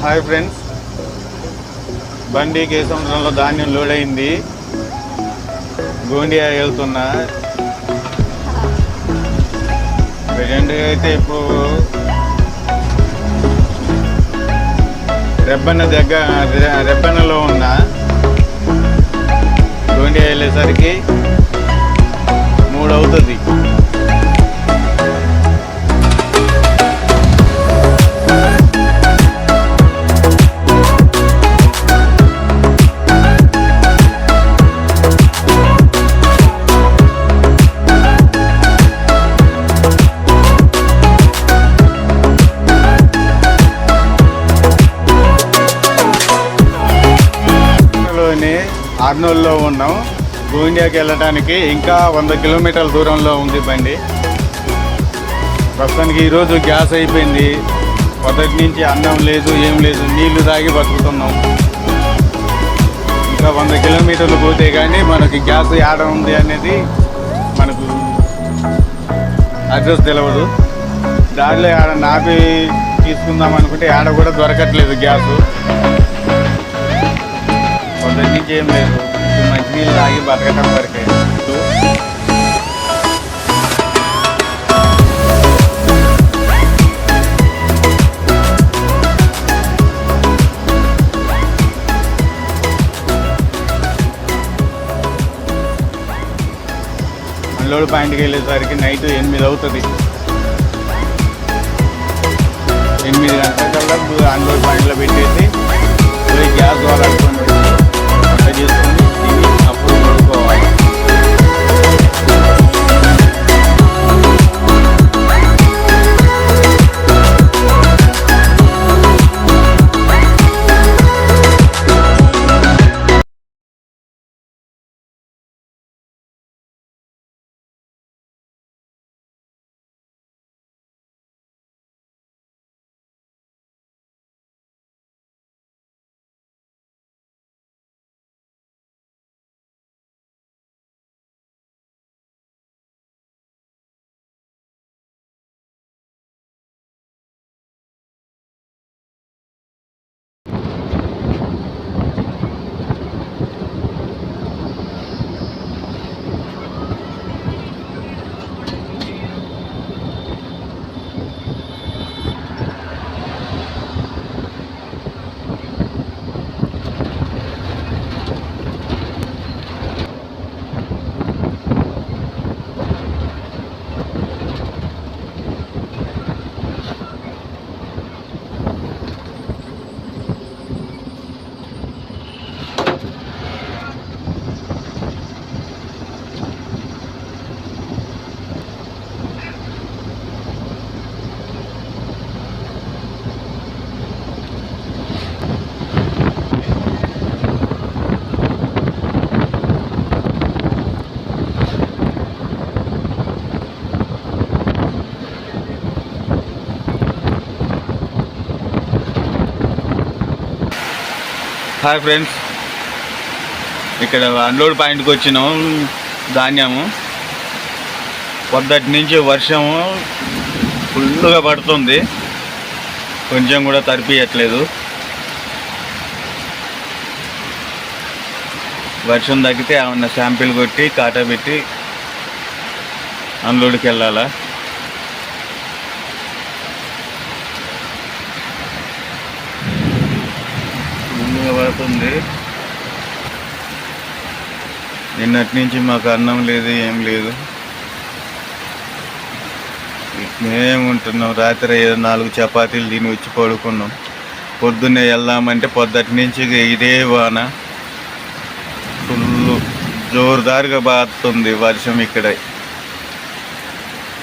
Hi friends, బండి కేసముద్రంలో ధాన్యం load అయింది. గోండియా వెళ్తున్నా. ప్రజెంట్గా అయితే ఇప్పుడు రెబ్బెనలో ఉన్నా. గోండియా వెళ్ళేసరికి 3 అవుతుంది. ఆర్నూలులో ఉన్నాం. గోండియాకి వెళ్ళడానికి ఇంకా 100 కిలోమీటర్ల దూరంలో ఉంది బండి. ప్రస్తుతానికి ఈరోజు గ్యాస్ అయిపోయింది. మొదటి నుంచి అన్నం లేదు, ఏం లేదు, నీళ్లు తాగి బతుకుతున్నాం. ఇంకా 100 కిలోమీటర్లు పోతే కానీ మనకి గ్యాస్ ఏడ ఉంది అనేది మనకు అడ్రస్ తెలియదు. దారిలో ఆడ నాపి తీసుకుందాం అనుకుంటే ఆడ కూడా దొరకట్లేదు గ్యాసు. పొద్దున్న నుంచి ఏం లేదు, మంచినీళ్ళు తాగి బతకటం వరకే. అన్లోడ్ పాయింట్కి వెళ్ళేసరికి నైట్ 8 అవుతుంది. 8 గంటల అన్లోడ్ పాయింట్లో పెట్టేసి గ్యాస్ వాడుకొని వంట చేసుకొని తిని అప్పుడు పడుకోవాలి. హాయ్ ఫ్రెండ్స్, ఇక్కడ అన్లోడ్ పాయింట్కి వచ్చినాం. ధాన్యము పొద్దుటి నుంచి వర్షము ఫుల్గా పడుతుంది, కొంచెం కూడా తడిపియట్లేదు. వర్షం తగ్గితే ఏమన్నా శాంపిల్ కొట్టి కాటా పెట్టి అన్లోడ్కి వెళ్ళాలా. పడుతుంది. నిన్నటి నుంచి మాకు అన్నం లేదు, ఏం లేదు. మేమేముంటున్నాం, రాత్రి 4 చపాతీలు తిని వచ్చి పడుకున్నాం. పొద్దున్నే వెళ్దామంటే పొద్దుటి నుంచి ఇదే వాన ఫుల్ జోరుదారుగా బాగుతుంది వర్షం ఇక్కడ.